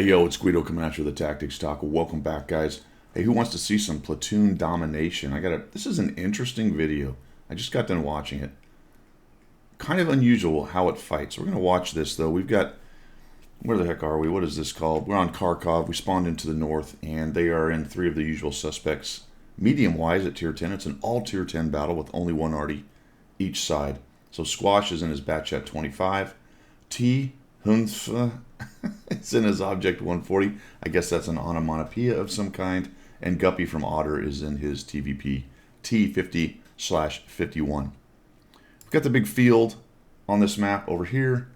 Hey yo, it's Guido coming at you with a Tactics Talk. Welcome back, guys. Hey, who wants to see some Platoon Domination? This is an interesting video. I just got done watching it. Kind of unusual how it fights. We're going to watch this, though. We've got, where the heck are we? What is this called? We're on Kharkov. We spawned into the north, and they are in 3 of the usual suspects. Medium-wise at Tier 10. It's an all Tier 10 battle with only one arty each side. So Squash is in his batch at 25. T. Hunf it's in his object 140. I guess that's an onomatopoeia of some kind. And Guppy from Otter is in his TVP T50/51. We've got the big field on this map over here.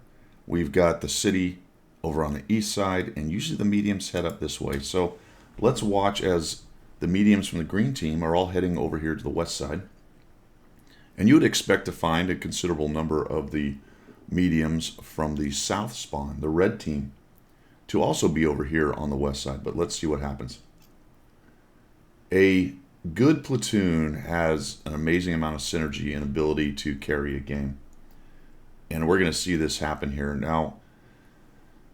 We've got the city over on the east side, and usually the mediums head up this way. So let's watch as the mediums from the green team are all heading over here to the west side. And you would expect to find a considerable number of the mediums from the south spawn, the red team, to also be over here on the west side. But let's see what happens. A good platoon has an amazing amount of synergy and ability to carry a game. And we're going to see this happen here. Now,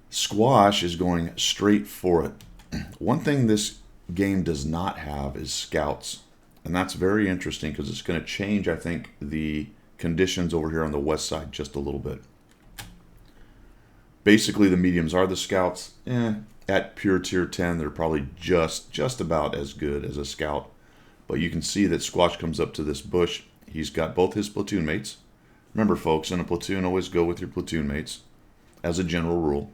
Squash is going straight for it. One thing this game does not have is scouts. And that's very interesting because it's going to change, I think, the conditions over here on the west side just a little bit. Basically, the mediums are the scouts. At pure tier 10, they're probably just about as good as a scout. But you can see that Squash comes up to this bush. He's got both his platoon mates. Remember, folks, in a platoon, always go with your platoon mates as a general rule.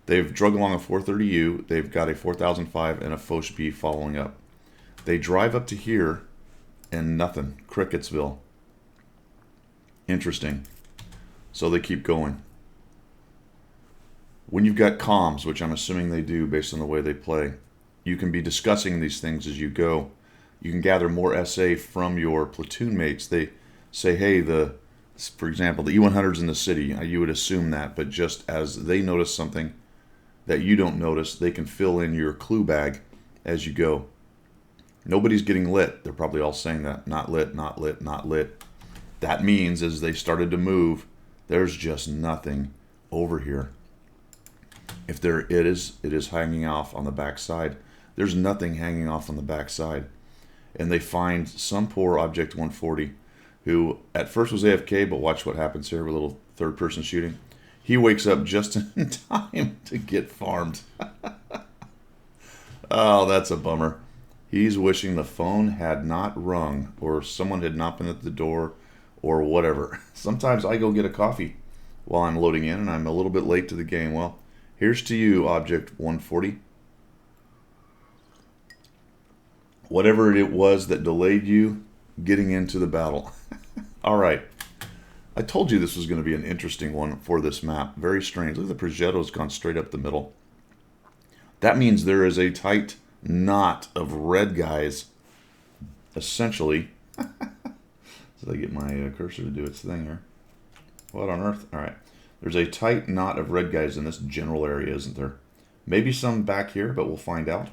They've drug along a 430U. They've got a 4005 and a Foch B following up. They drive up to here and nothing. Cricketsville. Interesting. So they keep going. When you've got comms, which I'm assuming they do based on the way they play, you can be discussing these things as you go. You can gather more SA from your platoon mates. They say, hey, for example, the E100's in the city. You would assume that, but just as they notice something that you don't notice, they can fill in your clue bag as you go. Nobody's getting lit. They're probably all saying that. Not lit, not lit, not lit. That means as they started to move, there's just nothing over here. If it is hanging off on the back side. There's nothing hanging off on the back side. And they find some poor Object 140 who at first was AFK, but watch what happens here with a little third-person shooting. He wakes up just in time to get farmed. Oh, that's a bummer. He's wishing the phone had not rung or someone had not been at the door or whatever. Sometimes I go get a coffee while I'm loading in and I'm a little bit late to the game. Well, here's to you, Object 140. Whatever it was that delayed you getting into the battle. All right. I told you this was going to be an interesting one for this map. Very strange. Look at the Progetto's gone straight up the middle. That means there is a tight knot of red guys, essentially. So I get my cursor to do its thing here. What on earth? All right. There's a tight knot of red guys in this general area, isn't there? Maybe some back here, but we'll find out.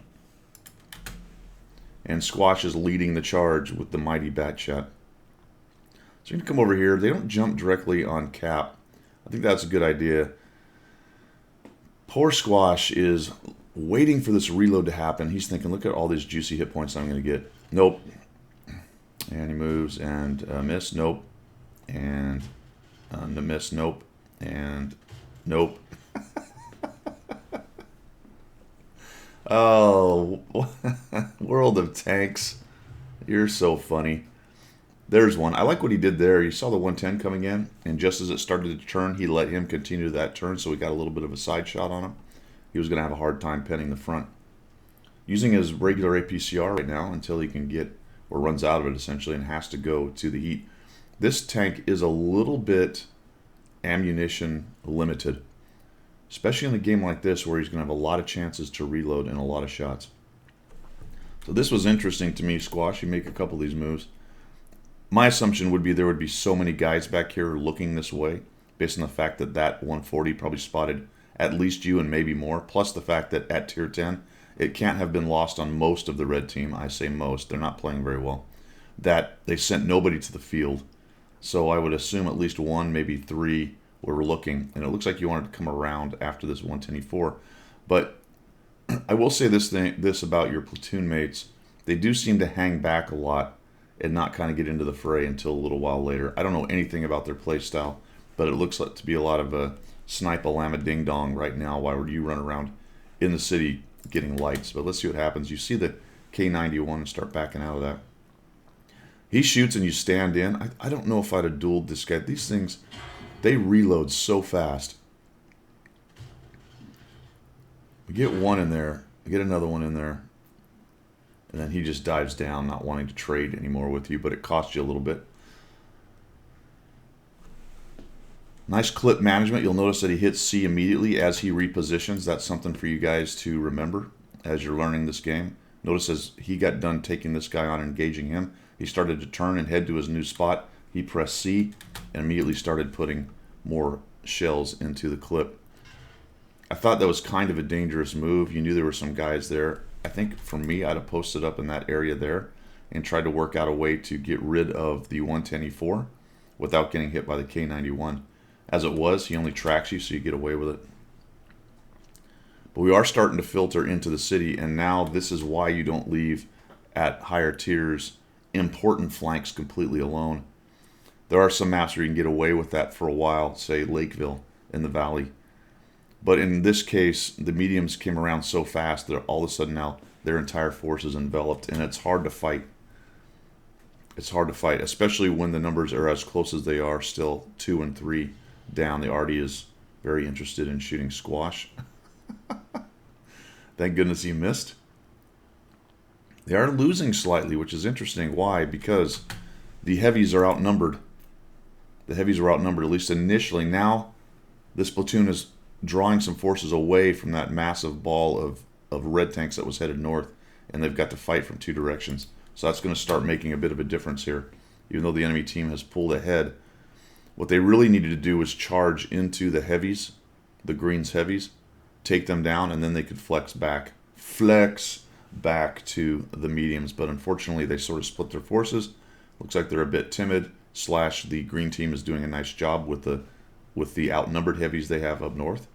And Squash is leading the charge with the mighty bat shot. So you're going to come over here. They don't jump directly on cap. I think that's a good idea. Poor Squash is waiting for this reload to happen. He's thinking, look at all these juicy hit points I'm going to get. Nope. And he moves and miss. Nope. And the miss. Nope. And nope. Oh, World of Tanks. You're so funny. There's one. I like what he did there. You saw the 110 coming in, and just as it started to turn, he let him continue that turn, so we got a little bit of a side shot on him. He was going to have a hard time penning the front. Using his regular APCR right now until he can get, or runs out of it essentially, and has to go to the heat. This tank is a little bit ammunition limited, especially in a game like this where he's going to have a lot of chances to reload and a lot of shots. So this was interesting to me, Squash. You make a couple of these moves. My assumption would be there would be so many guys back here looking this way, based on the fact that that 140 probably spotted at least you and maybe more, plus the fact that at tier 10, it can't have been lost on most of the red team. I say most. They're not playing very well. That they sent nobody to the field. So I would assume at least 1, maybe 3 were looking. And it looks like you wanted to come around after this 110E4. But I will say this about your platoon mates. They do seem to hang back a lot and not kind of get into the fray until a little while later. I don't know anything about their play style, but it looks like to be a lot of a snipe a llama ding dong right now while you run around in the city getting lights. But let's see what happens. You see the K91 and start backing out of that. He shoots and you stand in. I don't know if I'd have dueled this guy. These things, they reload so fast. We get one in there. We get another one in there. And then he just dives down, not wanting to trade anymore with you, but it costs you a little bit. Nice clip management. You'll notice that he hits C immediately as he repositions. That's something for you guys to remember as you're learning this game. Notice as he got done taking this guy on and engaging him, he started to turn and head to his new spot. He pressed C and immediately started putting more shells into the clip. I thought that was kind of a dangerous move. You knew there were some guys there. I think for me, I'd have posted up in that area there and tried to work out a way to get rid of the 110E4 without getting hit by the K91. As it was, he only tracks you, so you get away with it. But we are starting to filter into the city, and now this is why you don't leave at higher tiers important flanks completely alone. There are some maps where you can get away with that for a while, say Lakeville in the valley. But in this case, the mediums came around so fast that all of a sudden now their entire force is enveloped, and it's hard to fight. It's hard to fight, especially when the numbers are as close as they are, still 2 and 3 down. The Artie is very interested in shooting squash. Thank goodness he missed. They are losing slightly, which is interesting. Why? Because the heavies are outnumbered. The heavies are outnumbered, at least initially. Now, this platoon is drawing some forces away from that massive ball of red tanks that was headed north, and they've got to fight from 2 directions. So that's going to start making a bit of a difference here. Even though the enemy team has pulled ahead, what they really needed to do was charge into the heavies, the greens heavies, take them down, and then they could flex back to the mediums. But unfortunately, they sort of split their forces. Looks like they're a bit timid, / the green team is doing a nice job with the outnumbered heavies they have up north.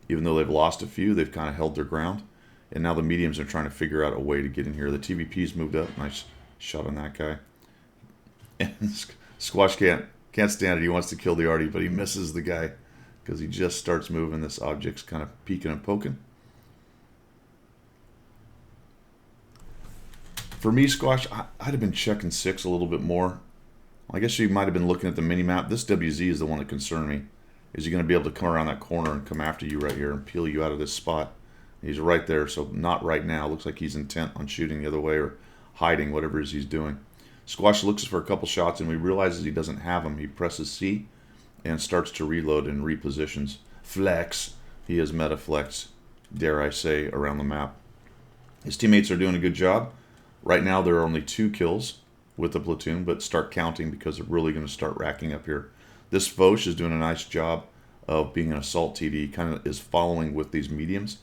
Even though they've lost a few, they've kind of held their ground. And now the mediums are trying to figure out a way to get in here. The TVP's moved up. Nice shot on that guy. And Squash can't stand it. He wants to kill the Artie, but he misses the guy because he just starts moving. This object's kind of peeking and poking. For me, Squash, I'd have been checking 6 a little bit more. I guess you might have been looking at the mini-map. This WZ is the one that concerned me. Is he going to be able to come around that corner and come after you right here and peel you out of this spot? He's right there, so not right now. Looks like he's intent on shooting the other way or hiding, whatever it is he's doing. Squash looks for a couple shots, and we realizes he doesn't have them. He presses C and starts to reload and repositions. Flex. He is meta flex, dare I say, around the map. His teammates are doing a good job. Right now there are only 2 kills with the platoon, but start counting because they're really going to start racking up here. This Foch is doing a nice job of being an assault TD. Kind of is following with these mediums,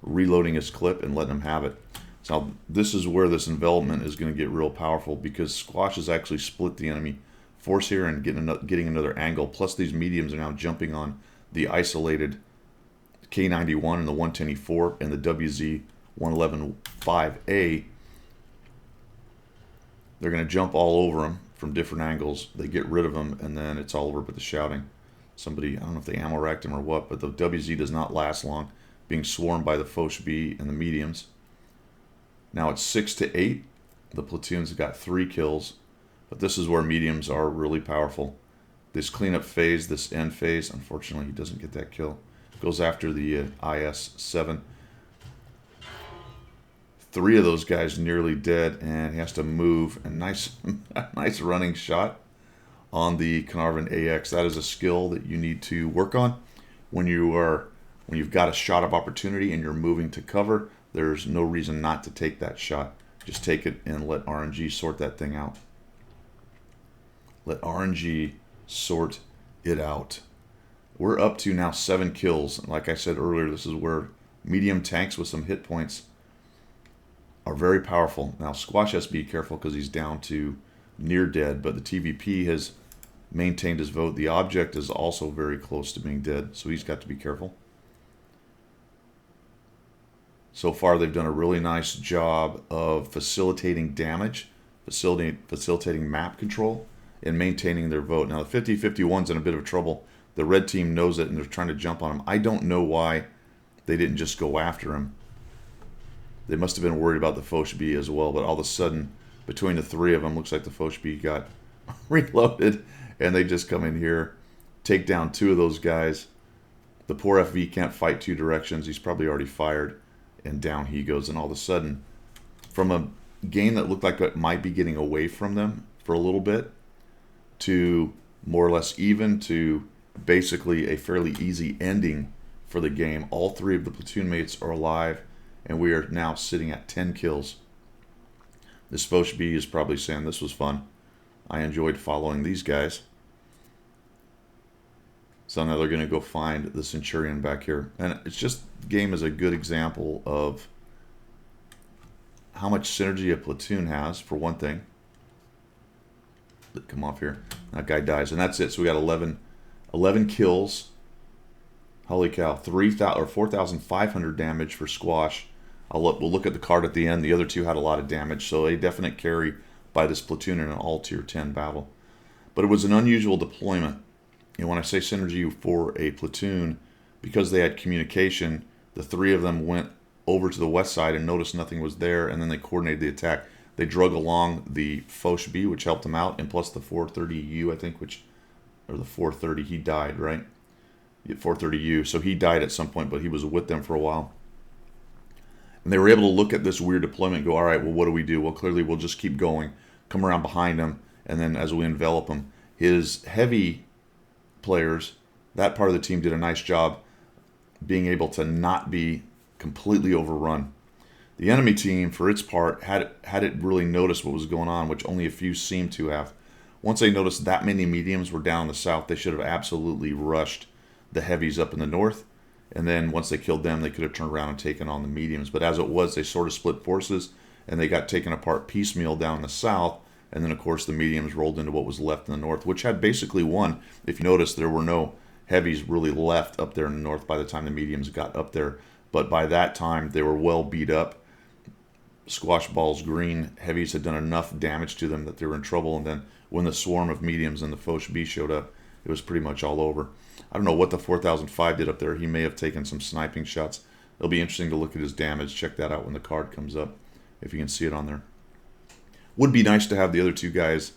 reloading his clip and letting him have it. So this is where this envelopment is going to get real powerful because Squash has actually split the enemy force here and getting another angle. Plus these mediums are now jumping on the isolated K91 and the 110E4 and the WZ 111-5A. They're going to jump all over them from different angles. They get rid of them, and then it's all over but the shouting. Somebody, I don't know if they ammo racked him or what, but the WZ does not last long, being swarmed by the Foch B and the mediums. Now it's 6-8. The platoons have got 3 kills, but this is where mediums are really powerful. This cleanup phase, this end phase, unfortunately he doesn't get that kill. Goes after the IS-7. 3 of those guys nearly dead, and he has to move. And nice running shot on the Carnarvon AX. That is a skill that you need to work on when you've got a shot of opportunity and you're moving to cover. There's no reason not to take that shot. Just take it and let RNG sort that thing out. Let RNG sort it out. We're up to now 7 kills. Like I said earlier, this is where medium tanks with some hit points are very powerful. Now Squash has to be careful because he's down to near dead, but the TVP has maintained his vote. The object is also very close to being dead, so he's got to be careful. So far, they've done a really nice job of facilitating damage, facilitating map control, and maintaining their vote. Now, the 50-51's in a bit of trouble. The red team knows it, and they're trying to jump on him. I don't know why they didn't just go after him. They must have been worried about the Foch-B as well, but all of a sudden, between the three of them, looks like the Foch-B got reloaded, and they just come in here, take down two of those guys. The poor FV can't fight two directions. He's probably already fired, and down he goes. And all of a sudden, from a game that looked like it might be getting away from them for a little bit, to more or less even, to basically a fairly easy ending for the game. All three of the platoon mates are alive, and we are now sitting at 10 kills. This Foch-B is probably saying this was fun. I enjoyed following these guys. So now they're going to go find the Centurion back here. And it's just, the game is a good example of how much synergy a platoon has, for one thing. Come off here. That guy dies, and that's it. So we got 11 kills. Holy cow, 4,500 damage for Squash. We'll look at the card at the end. The other two had a lot of damage, so a definite carry by this platoon in an all tier 10 battle. But it was an unusual deployment. And when I say synergy for a platoon, because they had communication, the three of them went over to the west side and noticed nothing was there, and then they coordinated the attack. They drug along the Foch-B, which helped them out, and plus the 430U, I think, or the 430, he died, right? 430U, so he died at some point, but he was with them for a while. And they were able to look at this weird deployment and go, all right, well, what do we do? Well, clearly we'll just keep going, come around behind him, and then as we envelop him, his heavy players, that part of the team did a nice job being able to not be completely overrun. The enemy team, for its part, hadn't really noticed what was going on, which only a few seemed to have. Once they noticed that many mediums were down in the south, they should have absolutely rushed the heavies up in the north. And then once they killed them, they could have turned around and taken on the mediums. But as it was, they sort of split forces, and they got taken apart piecemeal down in the south. And then, of course, the mediums rolled into what was left in the north, which had basically won. If you notice, there were no heavies really left up there in the north by the time the mediums got up there. But by that time, they were well beat up. Squash Balls Green heavies had done enough damage to them that they were in trouble. And then when the swarm of mediums and the Foch-B showed up, it was pretty much all over. I don't know what the 4005 did up there. He may have taken some sniping shots. It'll be interesting to look at his damage. Check that out when the card comes up, if you can see it on there. Would be nice to have the other two guys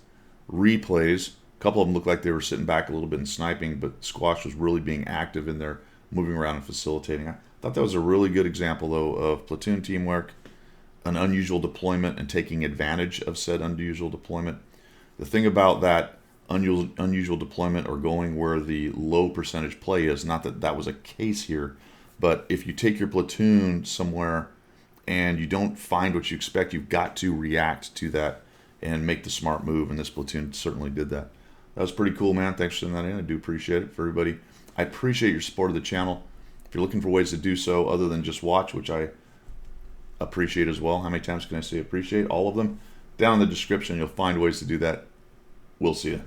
replays. A couple of them looked like they were sitting back a little bit and sniping, but Squash was really being active in there, moving around and facilitating. I thought that was a really good example, though, of platoon teamwork, an unusual deployment, and taking advantage of said unusual deployment. The thing about that unusual deployment, or going where the low percentage play is, not that that was a case here, but if you take your platoon somewhere and you don't find what you expect, you've got to react to that and make the smart move, and this platoon certainly did that. That was pretty cool, man. Thanks for sending that in. I do appreciate it for everybody. I appreciate your support of the channel. If you're looking for ways to do so other than just watch, which I appreciate as well. How many times can I say appreciate? All of them. Down in the description, you'll find ways to do that. We'll see you.